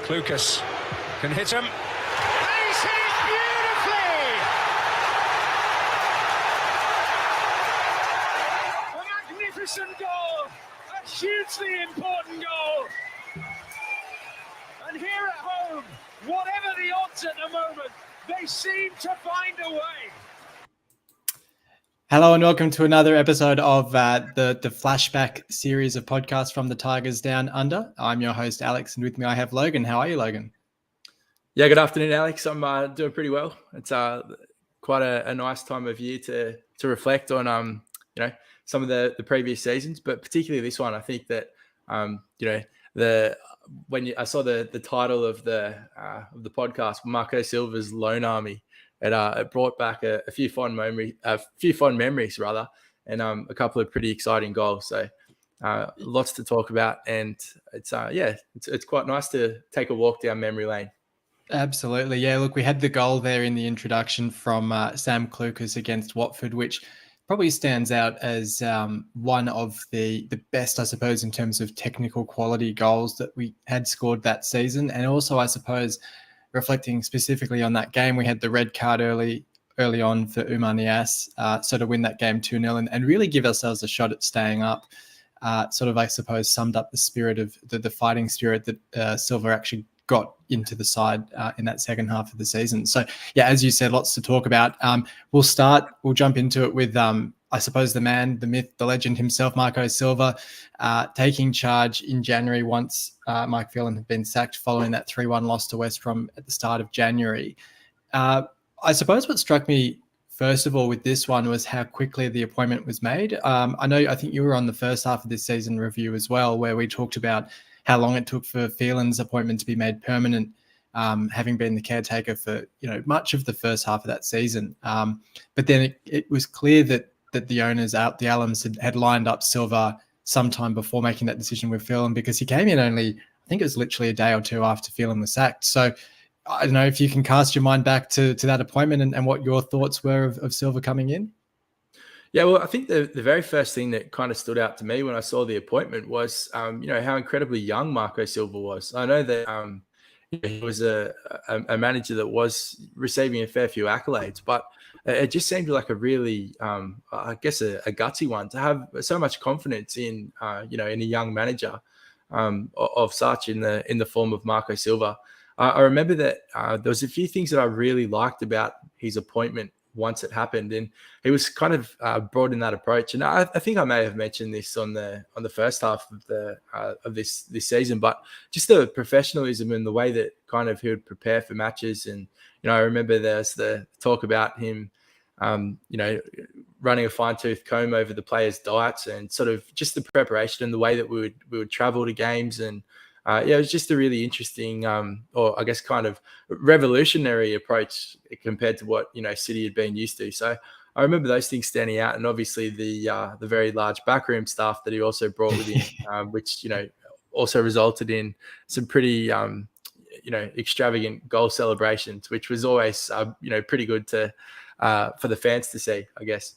Lucas can hit him. He's hit beautifully! A magnificent goal! A hugely important goal! And here at home, whatever the odds at the moment, they seem to find a way. Hello and welcome to another episode of the flashback series of podcasts from the Tigers Down Under. I'm your host, Alex, and with me I have Logan. How are you, Logan? Yeah, good afternoon, Alex. I'm doing pretty well. It's quite a nice time of year to reflect on some of the previous seasons, but particularly this one. I think that I saw the title of the podcast, Marco Silva's Loan Army. It brought back a few fond memories, and a couple of pretty exciting goals. So lots to talk about, and it's quite nice to take a walk down memory lane. Absolutely, yeah. Look, we had the goal there in the introduction from Sam Clucas against Watford, which probably stands out as one of the best, I suppose, in terms of technical quality goals that we had scored that season, and also, I suppose, reflecting specifically on that game, we had the red card early on for Umar Niasse, so to win that game 2-0 and really give ourselves a shot at staying up, sort of, I suppose, summed up the spirit of the fighting spirit that Silva actually got into the side in that second half of the season. So, yeah, as you said, lots to talk about. We'll jump into it with, I suppose, the man, the myth, the legend himself, Marco Silva, taking charge in January once Mike Phelan had been sacked following that 3-1 loss to West Brom at the start of January. I suppose what struck me, first of all, with this one was how quickly the appointment was made. I think you were on the first half of this season review as well, where we talked about how long it took for Phelan's appointment to be made permanent, having been the caretaker for much of the first half of that season. But then it was clear that the owners, the Allams, had lined up Silva sometime before making that decision with Phelan, because he came in only, I think it was literally a day or two after Phelan was sacked. So I don't know if you can cast your mind back to that appointment and what your thoughts were of Silva coming in. Yeah, well, I think the very first thing that kind of stood out to me when I saw the appointment was, how incredibly young Marco Silva was. I know that he was a manager that was receiving a fair few accolades, but it just seemed like a really, a gutsy one to have so much confidence in a young manager of such in the form of Marco Silva. I remember that there was a few things that I really liked about his appointment once it happened, and he was kind of brought in that approach. And I think I may have mentioned this on the first half of this season, but just the professionalism and the way that kind of he would prepare for matches. And I remember there's the talk about him, running a fine-tooth comb over the players' diets and sort of just the preparation and the way that we would travel to games. And it was just a really interesting, or I guess kind of revolutionary approach compared to what City had been used to. So I remember those things standing out, and obviously the very large backroom staff that he also brought with him, which also resulted in some pretty extravagant goal celebrations, which was always pretty good for the fans to see, I guess.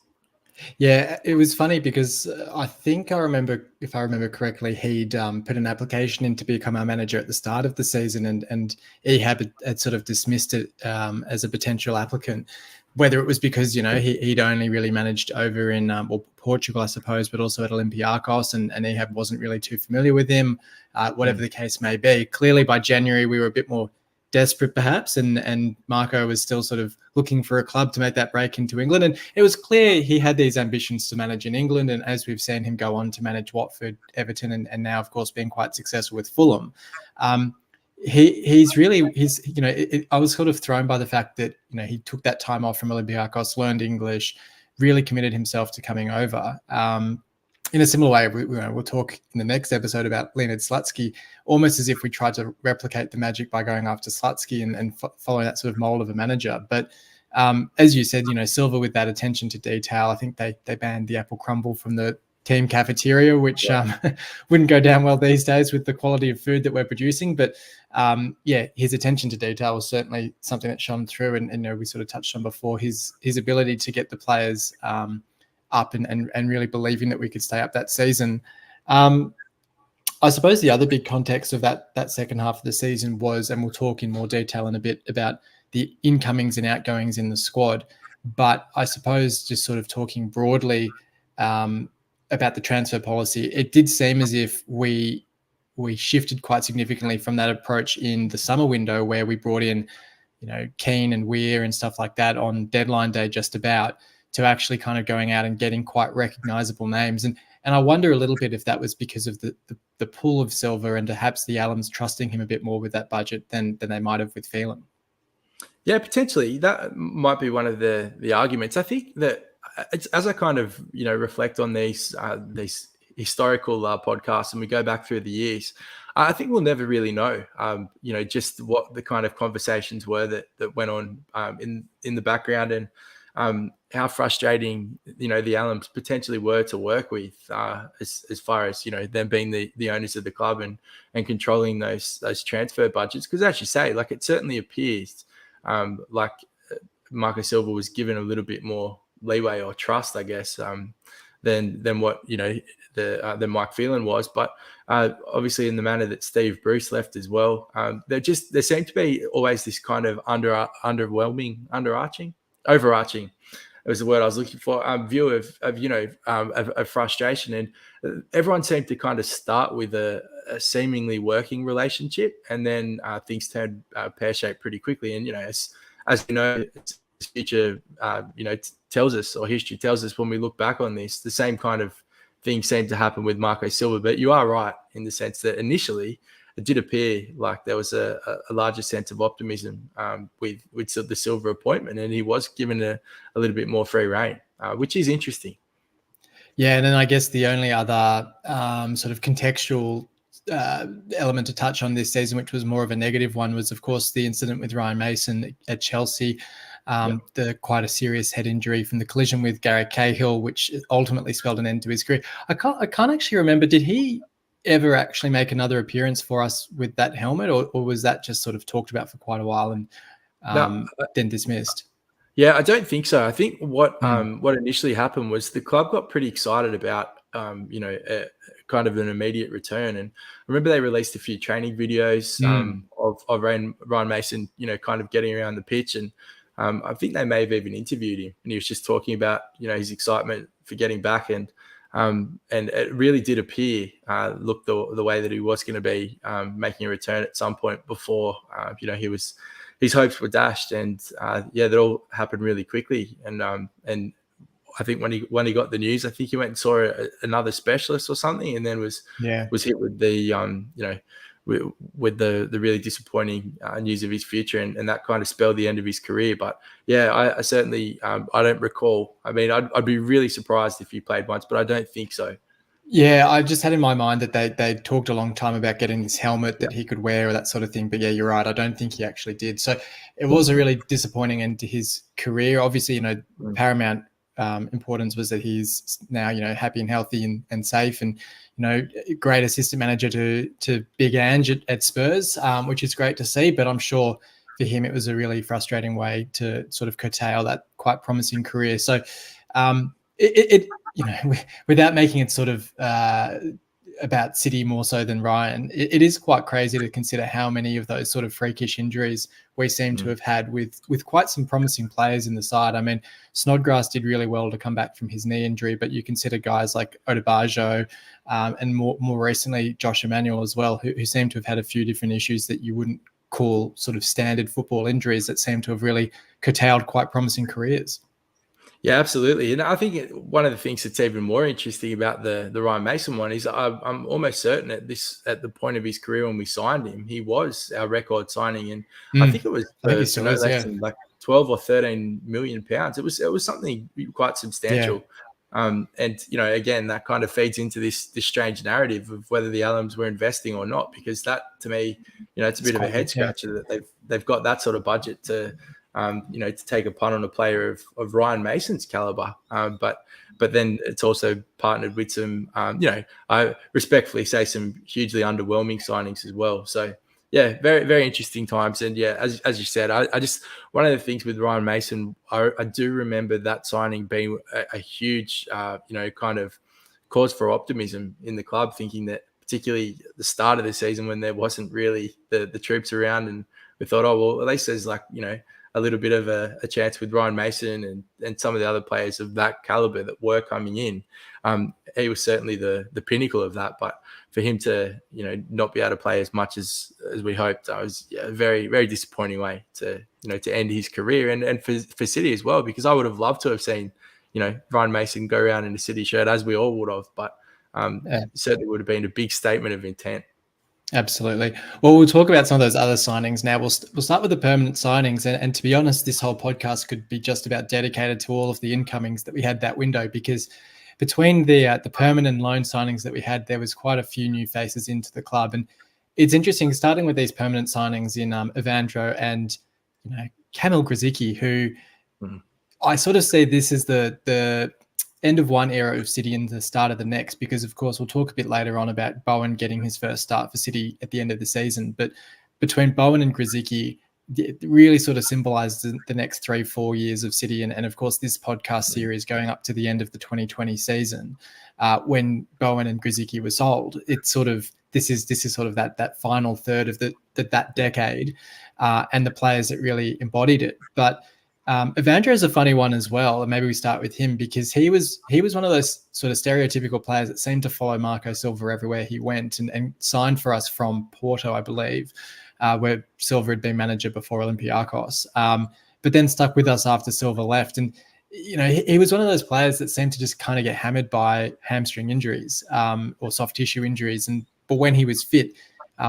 Yeah, it was funny because I think if I remember correctly, he'd put an application in to become our manager at the start of the season, and Ehab had sort of dismissed it as a potential applicant, whether it was because he'd only really managed over in Portugal, I suppose, but also at Olympiacos, and Ehab wasn't really too familiar with him. Whatever the case may be, clearly by January we were a bit more desperate perhaps, and Marco was still sort of looking for a club to make that break into England, and it was clear he had these ambitions to manage in England, and as we've seen him go on to manage Watford, Everton, and now of course being quite successful with Fulham. I was sort of thrown by the fact that he took that time off from Olympiacos, learned English, really committed himself to coming over. In a similar way, we'll talk in the next episode about Leonid Slutsky, almost as if we tried to replicate the magic by going after Slutsky and following that sort of mold of a manager. But as you said, Silva, with that attention to detail, I think they banned the apple crumble from the team cafeteria, which wouldn't go down well these days with the quality of food that we're producing. But his attention to detail was certainly something that shone through. And we sort of touched on before his ability to get the players up and really believing that we could stay up that season. I suppose the other big context of that second half of the season was, and we'll talk in more detail in a bit about the incomings and outgoings in the squad. But I suppose just sort of talking broadly about the transfer policy, it did seem as if we shifted quite significantly from that approach in the summer window, where we brought in, Keane and Weir and stuff like that on deadline day, just about, to actually kind of going out and getting quite recognizable names. And I wonder a little bit if that was because of the pull of Silva and perhaps the Allams trusting him a bit more with that budget than they might have with Phelan. Yeah, potentially that might be one of the arguments. I think that as I kind of reflect on these historical podcasts and we go back through the years, I think we'll never really know, just what the kind of conversations were that went on in the background, and how frustrating the Allams potentially were to work with, as far as them being the owners of the club and controlling those transfer budgets. Because as you say, like, it certainly appears like Marco Silva was given a little bit more leeway or trust, I guess, than what than Mike Phelan was. But obviously, in the manner that Steve Bruce left as well, there seemed to be always this kind of overarching. It was the word I was looking for. View of frustration, and everyone seemed to kind of start with a seemingly working relationship, and then things turned pear shaped pretty quickly. And as future tells us, or history tells us, when we look back on this, the same kind of thing seemed to happen with Marco Silva. But you are right in the sense that initially it did appear like there was a larger sense of optimism with the Silva appointment, and he was given a little bit more free rein, which is interesting. Yeah, and then I guess the only other sort of contextual element to touch on this season, which was more of a negative one, was, of course, the incident with Ryan Mason at Chelsea. The quite a serious head injury from the collision with Gary Cahill, which ultimately spelled an end to his career. I can't actually remember, did he ever actually make another appearance for us with that helmet, or was that just sort of talked about for quite a while and then dismissed? Yeah, I don't think so. I think what initially happened was the club got pretty excited about kind of an immediate return, and I remember they released a few training videos of Ryan Mason, kind of getting around the pitch, and I think they may have even interviewed him, and he was just talking about his excitement for getting back, and it really did appear look the way that he was going to be making a return at some point before his hopes were dashed, and that all happened really quickly. And I think when he got the news, I think he went and saw another specialist or something, and then was hit with the with the really disappointing news of his future, and that kind of spelled the end of his career. But yeah, I certainly I don't recall. I mean, I'd be really surprised if he played once, but I don't think so. Yeah, I just had in my mind that they talked a long time about getting this helmet that he could wear or that sort of thing. But yeah, you're right. I don't think he actually did. So it was a really disappointing end to his career. Obviously, paramount importance was that he's now, happy and healthy and safe, and, great assistant manager to Big Ange at Spurs, which is great to see. But I'm sure for him, it was a really frustrating way to sort of curtail that quite promising career. So without making it sort of about City more so than Ryan, it is quite crazy to consider how many of those sort of freakish injuries we seem to have had with quite some promising players in the side. I mean, Snodgrass did really well to come back from his knee injury, but you consider guys like Odebajo and more recently Josh Emmanuel as well, who seem to have had a few different issues that you wouldn't call sort of standard football injuries that seem to have really curtailed quite promising careers. Yeah, absolutely. And I think one of the things that's even more interesting about the Ryan Mason one is I'm almost certain at the point of his career when we signed him, he was our record signing, and I think it was less than like 12 or 13 million pounds. It was something quite substantial. Yeah. And again, that kind of feeds into this strange narrative of whether the Allams were investing or not, because that, to me, it's a bit of a head scratcher that they've got that sort of budget to take a punt on a player of Ryan Mason's caliber. But then it's also partnered with some, I respectfully say, some hugely underwhelming signings as well. So yeah, very, very interesting times. And yeah, as you said, I just, one of the things with Ryan Mason, I do remember that signing being a huge, kind of cause for optimism in the club, thinking that particularly the start of the season when there wasn't really the troops around, and we thought, oh well, at least there's like a little bit of a chance with Ryan Mason and some of the other players of that caliber that were coming in. He was certainly the pinnacle of that, but for him to not be able to play as much as we hoped, I was a very, very disappointing way to end his career, and for City as well, because I would have loved to have seen Ryan Mason go around in a City shirt, as we all would have, but certainly would have been a big statement of intent. Absolutely. Well, we'll talk about some of those other signings now. We'll start with the permanent signings. And to be honest, this whole podcast could be just about dedicated to all of the incomings that we had that window, because between the permanent and loan signings that we had, there was quite a few new faces into the club. And it's interesting, starting with these permanent signings in Evandro and Kamil Grzycki, who I sort of see this as the end of one era of City and the start of the next, because of course we'll talk a bit later on about Bowen getting his first start for City at the end of the season. But between Bowen and Grzycki, it really sort of symbolizes the next 3-4 years of City. And of course, this podcast series going up to the end of the 2020 season, when Bowen and Grzycki were sold, it's sort of, this is sort of that final third of that decade, and the players that really embodied it. But Evandro is a funny one as well, and maybe we start with him, because he was one of those sort of stereotypical players that seemed to follow Marco Silva everywhere he went, and signed for us from Porto, I believe, where Silva had been manager before Olympiacos, but then stuck with us after Silva left. And he was one of those players that seemed to just kind of get hammered by hamstring injuries or soft tissue injuries, but when he was fit,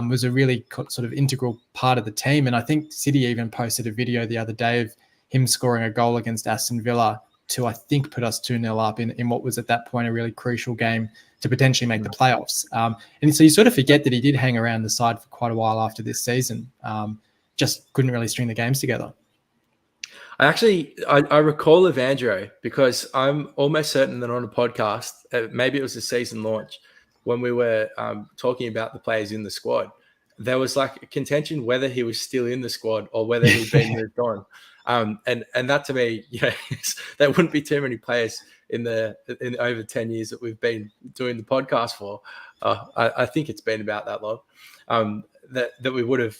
was a really sort of integral part of the team. And I think City even posted a video the other day of him scoring a goal against Aston Villa to, I think, put us 2-0 up in what was at that point a really crucial game to potentially make the playoffs. And so you sort of forget that he did hang around the side for quite a while after this season. Just couldn't really string the games together. I recall Evandro because I'm almost certain that on a podcast, maybe it was a season launch, when we were talking about the players in the squad, there was like a contention whether he was still in the squad or whether he'd been moved on. And that to me, there wouldn't be too many players in over 10 years that we've been doing the podcast for. I think it's been about that long, that we would have,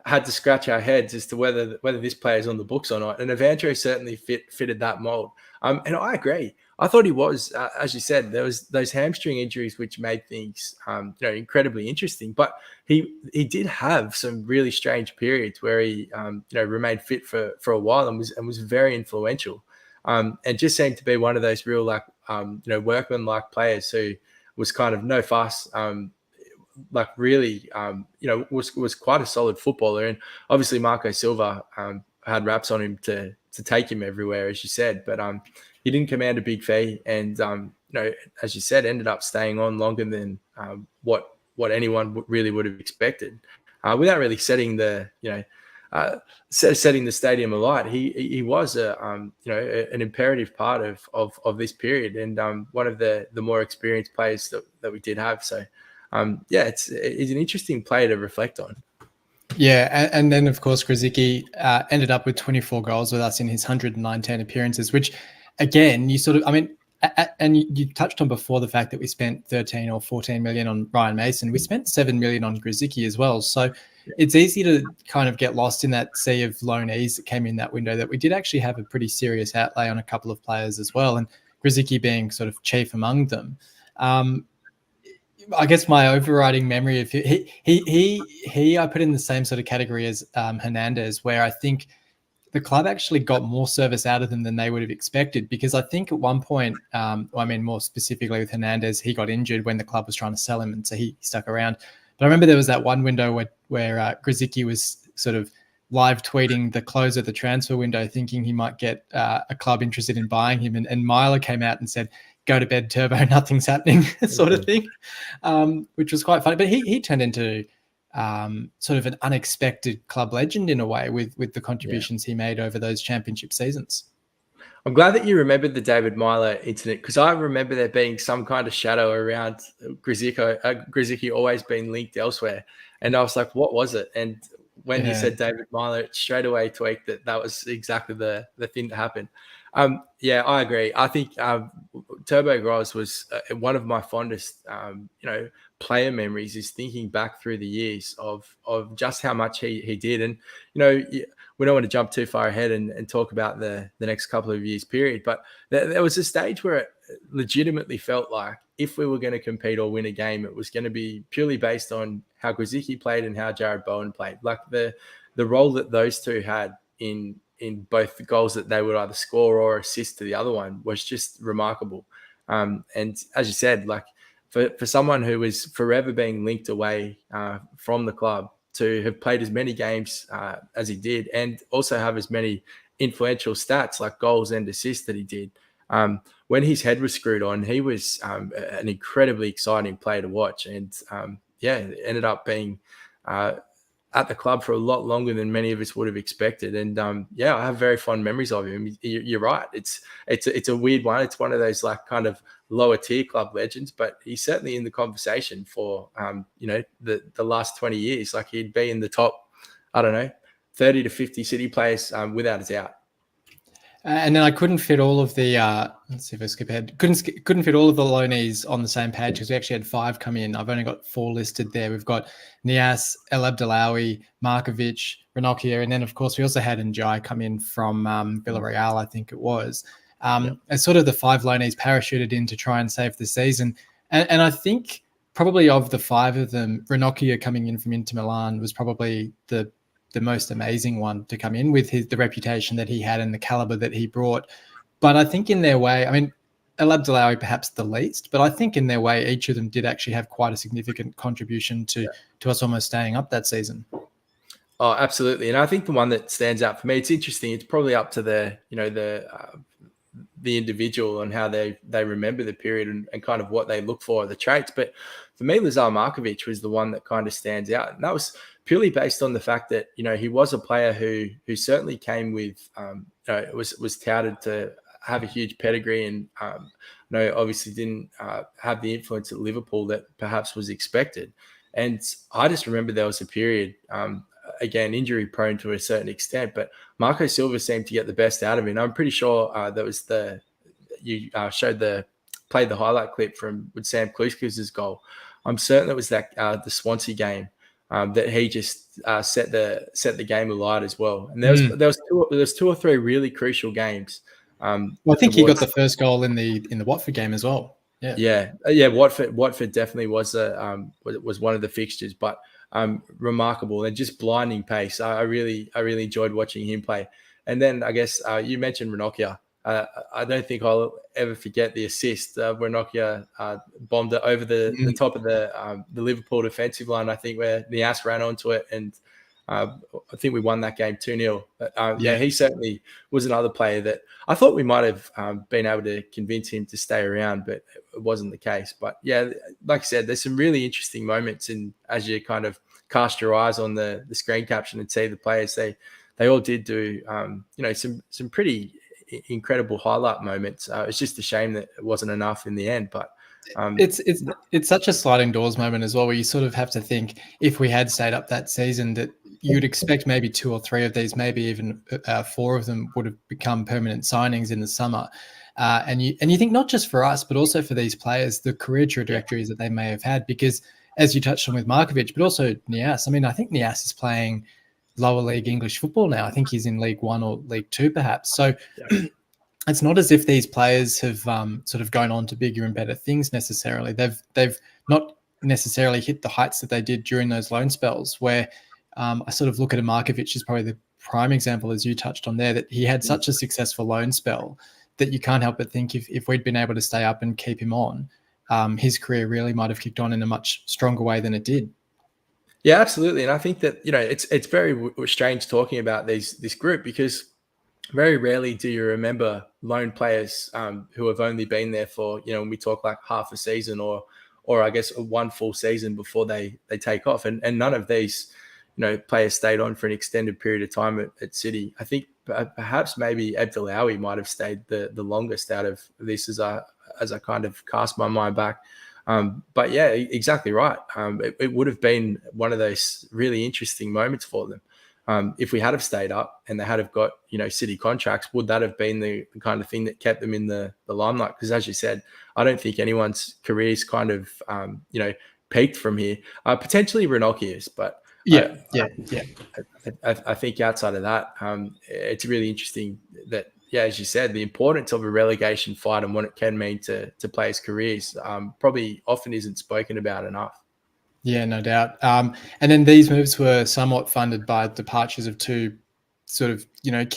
had to scratch our heads as to whether this player is on the books or not. And Evandro certainly fitted that mold. And I agree. I thought he was, as you said, there was those hamstring injuries which made things, incredibly interesting. But he did have some really strange periods where he, remained fit for a while and was very influential, and just seemed to be one of those real workman-like players who was kind of no fuss, really, was quite a solid footballer. And obviously Marco Silva had raps on him to take him everywhere, as you said, but he didn't command a big fee, and as you said, ended up staying on longer than what anyone really would have expected, without really setting the setting the stadium alight. He was an imperative part of this period, and one of the more experienced players that we did have. So it's an interesting player to reflect on. Yeah, and then of course Grzycki ended up with 24 goals with us in his 119 appearances, which again, and you touched on before the fact that we spent 13 or 14 million on Ryan Mason. We spent 7 million on Grzycki as well. So it's easy to kind of get lost in that sea of loanees that came in that window, that we did actually have a pretty serious outlay on a couple of players as well, and Grzycki being sort of chief among them. I guess my overriding memory of he I put in the same sort of category as Hernandez, where I think the club actually got more service out of them than they would have expected, because I think at one point, more specifically with Hernandez, he got injured when the club was trying to sell him, and so he stuck around. But I remember there was that one window where Grzycki was sort of live tweeting the close of the transfer window, thinking he might get a club interested in buying him, and Myler came out and said, "Go to bed, Turbo, nothing's happening," sort of thing, which was quite funny. But he turned into sort of an unexpected club legend in a way with the contributions he made over those championship seasons. I'm glad that you remembered the David Myler incident, because I remember there being some kind of shadow around Grzycki always being linked elsewhere. And I was like, what was it? And when you Yeah. said David Milo, it straight away tweaked that was exactly the thing that happened. Yeah, I agree. I think Turbo Gross was one of my fondest, player memories is thinking back through the years of just how much he did. And, we don't want to jump too far ahead and talk about the next couple of years period, but there was a stage where it legitimately felt like if we were going to compete or win a game, it was going to be purely based on how Grzycki played and how Jared Bowen played. Like the role that those two had in both the goals that they would either score or assist to the other one was just remarkable. And as you said, like for someone who was forever being linked away from the club to have played as many games as he did, and also have as many influential stats like goals and assists that he did. When his head was screwed on, he was an incredibly exciting player to watch, and ended up being at the club for a lot longer than many of us would have expected. And I have very fond memories of him. You're right. It's a weird one. It's one of those like kind of lower tier club legends, but he's certainly in the conversation for the last 20 years. Like he'd be in the top, I don't know, 30 to 50 City players without a doubt. And then I couldn't fit all of the let's see if I skip ahead. Couldn't fit all of the loanees on the same page because we actually had 5 come in. I've only got 4 listed there. We've got Niasse, El Abdelawi, Markovic, Ranocchia, and then of course we also had Njai come in from Villarreal, I think it was. As sort of the 5 loanees parachuted in to try and save the season. And I think probably of the 5 of them, Ranocchia coming in from Inter Milan was probably the most amazing one to come in with the reputation that he had and the caliber that he brought. But I think in their way, I mean, El Abdelawi perhaps the least, but I think in their way, each of them did actually have quite a significant contribution to us almost staying up that season. Oh, absolutely. And I think the one that stands out for me, it's interesting. It's probably up to the individual and how they remember the period and kind of what they look for, the traits. But for me, Lazar Markovic was the one that kind of stands out. And that was purely based on the fact that, he was a player who certainly came with, was touted to have a huge pedigree and, obviously didn't have the influence at Liverpool that perhaps was expected. And I just remember there was a period, again, injury prone to a certain extent, but Marco Silva seemed to get the best out of him. I'm pretty sure that was you played the highlight clip with Sam Kluska's goal. I'm certain it was that the Swansea game that he just set the game alight as well. And there was 2 or 3 really crucial games. Well, I think he got the first goal in the Watford game as well. Yeah. Watford definitely was one of the fixtures, but remarkable and just blinding pace. I really enjoyed watching him play. And then I guess you mentioned Ranocchia. I don't think I'll ever forget the assist. Ranocchia bombed it over the top of the Liverpool defensive line, I think, where Niasse ran onto it, and I think we won that game 2-0. But he certainly was another player that I thought we might have been able to convince him to stay around, but it wasn't the case. But yeah, like I said, there's some really interesting moments, and as you kind of cast your eyes on the screen caption and see the players, they all did do some pretty incredible highlight moments. It's just a shame that it wasn't enough in the end, but it's such a sliding doors moment as well, where you sort of have to think, if we had stayed up that season, that you'd expect maybe 2 or 3 of these, maybe even 4 of them would have become permanent signings in the summer. And you think not just for us, but also for these players, the career trajectories that they may have had, because as you touched on with Markovic, but also Niasse. I mean, I think Niasse is playing lower league English football now. I think he's in League One or League Two, perhaps. So it's not as if these players have sort of gone on to bigger and better things necessarily. They've not necessarily hit the heights that they did during those loan spells, where I sort of look at a Markovic as probably the prime example, as you touched on there, that he had such a successful loan spell that you can't help but think if we'd been able to stay up and keep him on, his career really might have kicked on in a much stronger way than it did. Yeah, absolutely. And I think that, it's very strange talking about this group, because very rarely do you remember loan players who have only been there for, when we talk like half a season or I guess 1 full season before they take off. And none of these, players stayed on for an extended period of time at City. I think perhaps maybe Abdelawi might have stayed the longest out of this as I kind of cast my mind back. But yeah, exactly right. It would have been one of those really interesting moments for them. if we had have stayed up and they had have got, City contracts, would that have been the kind of thing that kept them in the limelight? Because as you said, I don't think anyone's careers kind of, peaked from here. Potentially Ranocchi's, but Yeah. I think outside of that, it's really interesting that, as you said, the importance of a relegation fight and what it can mean to players' careers probably often isn't spoken about enough. Yeah, no doubt. And then these moves were somewhat funded by departures of two sort of,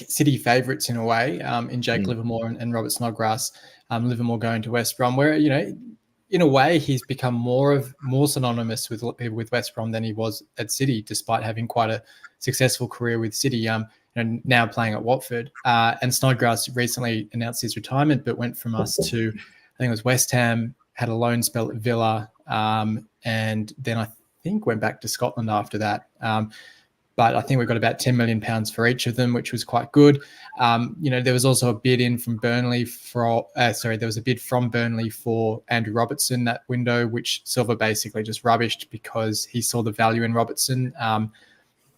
City favourites in a way, in Jake Livermore and Robert Snodgrass. Livermore going to West Brom, where, in a way, he's become more synonymous with West Brom than he was at City, despite having quite a successful career with City. And now playing at Watford. And Snodgrass recently announced his retirement, but went from us to, I think it was West Ham, had a loan spell at Villa, and then I think went back to Scotland after that. But I think we got about £10 million for each of them, which was quite good. There was also a bid in from Burnley there was a bid from Burnley for Andrew Robertson that window, which Silva basically just rubbished because he saw the value in Robertson.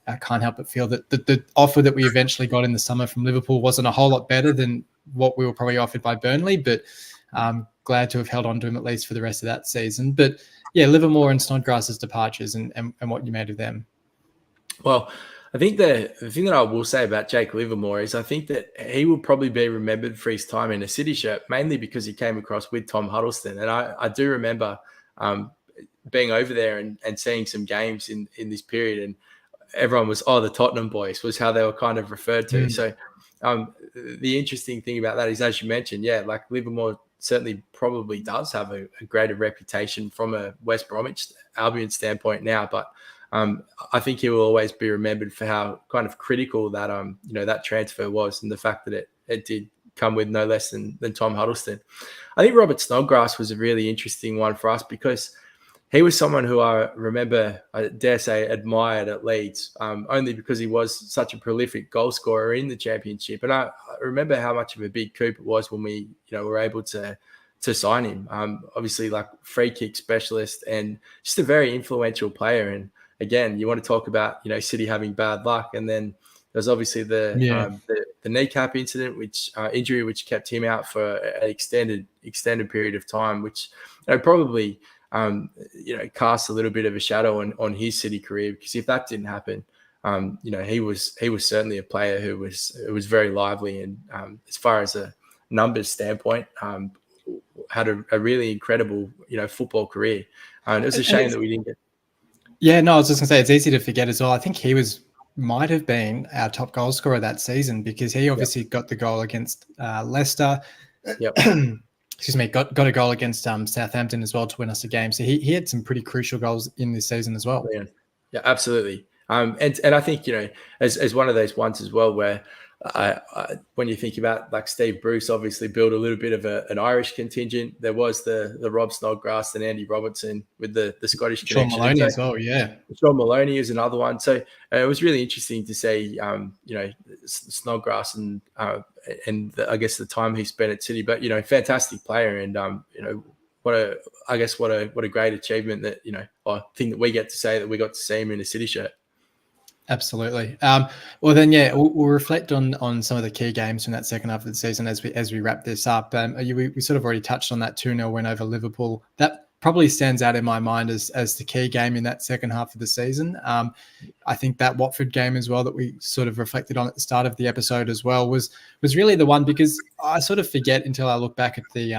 I can't help but feel that the offer that we eventually got in the summer from Liverpool wasn't a whole lot better than what we were probably offered by Burnley, but glad to have held on to him at least for the rest of that season. But yeah, Livermore and Snodgrass's departures and what you made of them. Well, I think the thing that I will say about Jake Livermore is I think that he will probably be remembered for his time in a City shirt, mainly because he came across with Tom Huddleston. And I do remember being over there and seeing some games in this period, and everyone was, the Tottenham boys was how they were kind of referred to. So the interesting thing about that is, as you mentioned, like Livermore certainly probably does have a greater reputation from a West Bromwich Albion standpoint now, but I think he will always be remembered for how kind of critical that that transfer was, and the fact that it did come with no less than Tom Huddleston. I think Robert Snodgrass was a really interesting one for us because he was someone who I remember, I dare say, admired at Leeds, only because he was such a prolific goal scorer in the Championship. And I remember how much of a big coup it was when we, were able to sign him. Obviously, like free kick specialist and just a very influential player. And again, you want to talk about, City having bad luck, and then there's obviously the kneecap incident, injury which kept him out for an extended period of time, which probably cast a little bit of a shadow on his City career, because if that didn't happen, he was certainly a player who was very lively, and as far as a numbers standpoint, had a really incredible football career. And it was a shame that we didn't get. Yeah, no, I was just gonna say it's easy to forget as well. I think he might have been our top goal scorer that season, because he obviously got the goal against Leicester. Yep. Excuse me, got a goal against Southampton as well to win us a game. So he had some pretty crucial goals in this season as well. Yeah, absolutely. And I think, as one of those ones as well, where when you think about, like, Steve Bruce obviously built a little bit of an Irish contingent. There was the Rob Snodgrass and Andy Robertson with the Scottish connection. Sean Maloney as well, yeah. Sean Maloney is another one. So it was really interesting to see, Snodgrass and I guess the time he spent at City. But fantastic player, and what a great achievement that I think that we get to say that we got to see him in a City shirt. Absolutely. Well, then, we'll reflect on some of the key games from that second half of the season as we wrap this up. We sort of already touched on that 2-0 win over Liverpool. That probably stands out in my mind as the key game in that second half of the season. I think that Watford game as well, that we sort of reflected on at the start of the episode as well, was really the one, because I sort of forget until I look back at the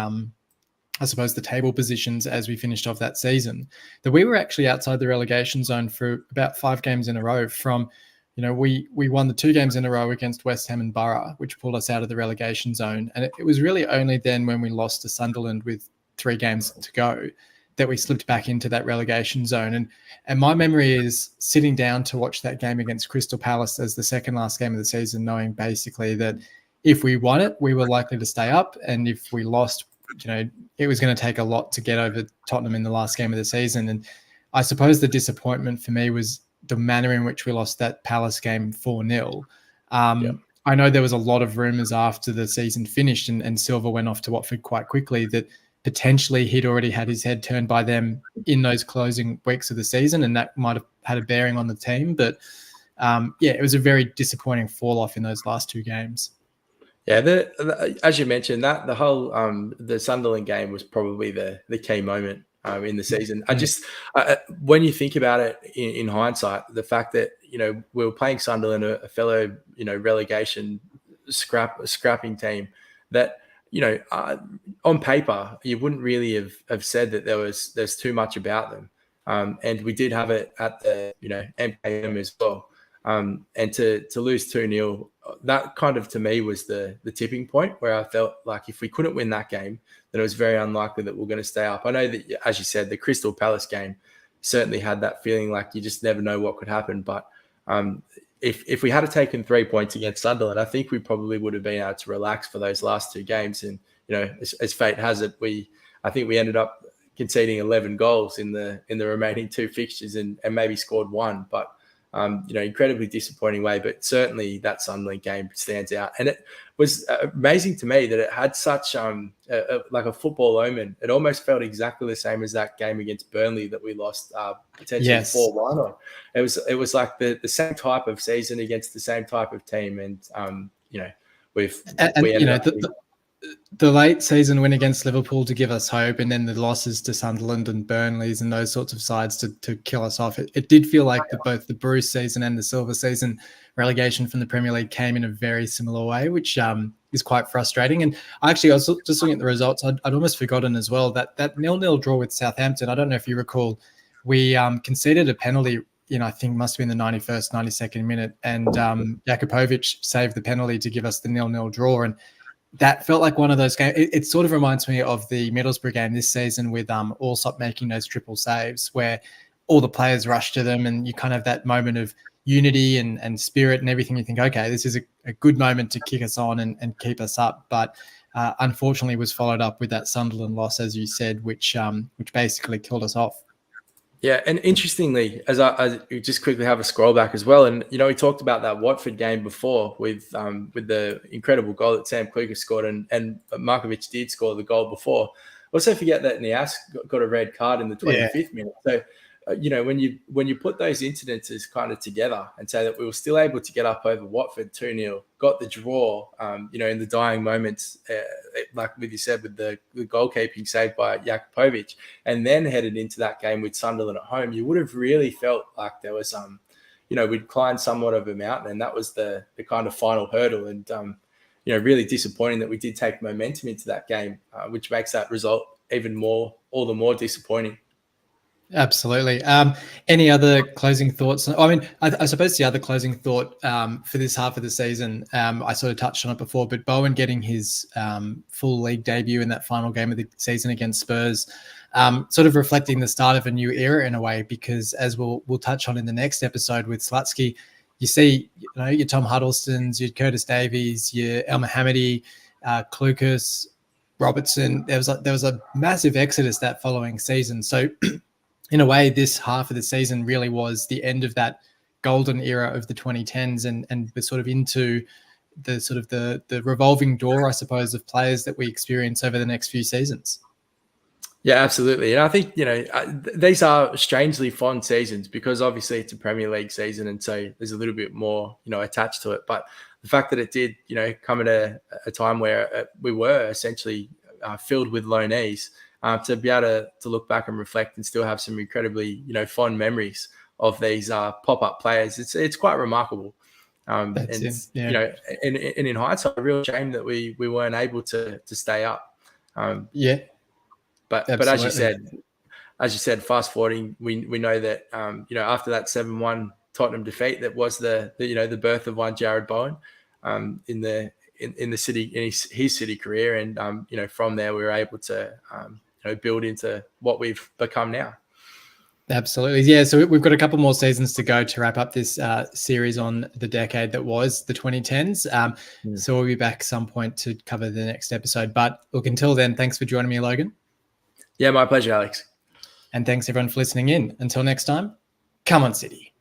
I suppose the table positions as we finished off that season, that we were actually outside the relegation zone for about 5 games in a row. From, we won the 2 games in a row against West Ham and Borough, which pulled us out of the relegation zone. And it was really only then when we lost to Sunderland with 3 games to go that we slipped back into that relegation zone. And my memory is sitting down to watch that game against Crystal Palace as the second last game of the season, knowing basically that if we won it, we were likely to stay up. And if we lost, it was going to take a lot to get over Tottenham in the last game of the season. And I suppose the disappointment for me was the manner in which we lost that Palace game 4-0. I know there was a lot of rumours after the season finished and Silva went off to Watford quite quickly that potentially he'd already had his head turned by them in those closing weeks of the season, and that might have had a bearing on the team. But it was a very disappointing fall off in those last two games. Yeah, as you mentioned, that the whole the Sunderland game was probably the key moment in the season. When you think about it in hindsight, the fact that we were playing Sunderland, a fellow relegation scrapping team, that on paper you wouldn't really have said that there's too much about them, and we did have it at the MKM as well. And to lose 2-0, that kind of to me was the tipping point where I felt like if we couldn't win that game, then it was very unlikely that we're going to stay up. I know that, as you said, the Crystal Palace game certainly had that feeling like you just never know what could happen. But if we had taken 3 points against Sunderland, I think we probably would have been able to relax for those last two games. And as fate has it, I think we ended up conceding 11 goals in the remaining two fixtures and maybe scored one, but. Incredibly disappointing way, but certainly that Sunderland game stands out. And it was amazing to me that it had such like a football omen. It almost felt exactly the same as that game against Burnley that we lost potentially 4-1 on. It was like the same type of season against the same type of team, and the late season win against Liverpool to give us hope, and then the losses to Sunderland and Burnleys and those sorts of sides to kill us off. It did feel like both the Bruce season and the Silva season relegation from the Premier League came in a very similar way, which is quite frustrating. And actually, I was just looking at the results. I'd almost forgotten as well that 0-0 draw with Southampton. I don't know if you recall, we conceded a penalty I think must have been the 91st, 92nd minute, and Jakupovic saved the penalty to give us the 0-0 draw. And that felt like one of those games. It sort of reminds me of the Middlesbrough game this season with Allsop making those triple saves where all the players rush to them and you kind of have that moment of unity and spirit and everything. You think, okay, this is a good moment to kick us on and keep us up. But unfortunately was followed up with that Sunderland loss, as you said, which basically killed us off. Yeah, and interestingly, as I just quickly have a scroll back as well, and we talked about that Watford game before with the incredible goal that Sam Kluger scored, and Markovic did score the goal before. Also, forget that Nias got a red card in the 25th minute. So, when you put those incidences kind of together and say that we were still able to get up over Watford 2-0, got the draw, in the dying moments, like with you said, with the goalkeeping saved by Jakupovic, and then headed into that game with Sunderland at home, you would have really felt like there was, we'd climbed somewhat of a mountain, and that was the kind of final hurdle. And, really disappointing that we did take momentum into that game, which makes that result all the more disappointing. Absolutely. Any other closing thoughts? I mean, I suppose the other closing thought for this half of the season, I sort of touched on it before, but Bowen getting his full league debut in that final game of the season against Spurs, sort of reflecting the start of a new era in a way, because as we'll touch on in the next episode with Slutsky, you see, your Tom Huddlestons, your Curtis Davies, your El Mohammadi, Klukas, Robertson. There was a massive exodus that following season. So in a way, this half of the season really was the end of that golden era of the 2010s, and we're sort of into the revolving door, I suppose, of players that we experience over the next few seasons. Yeah, absolutely. And I think, these are strangely fond seasons because obviously it's a Premier League season. And so there's a little bit more, attached to it. But the fact that it did, come at a time where we were essentially filled with loanees, to be able to look back and reflect and still have some incredibly, fond memories of these pop-up players, it's quite remarkable. And in hindsight, a real shame that we weren't able to stay up. But as you said, fast forwarding, we know that after that 7-1 Tottenham defeat, that was the birth of one Jared Bowen in the city, in his city career, and from there we were able to build into what we've become now. Absolutely. Yeah. So we've got a couple more seasons to go to wrap up this series on the decade that was the 2010s. So we'll be back some point to cover the next episode. But look, until then, thanks for joining me, Logan. Yeah, my pleasure, Alex. And thanks everyone for listening in. Until next time, come on, City.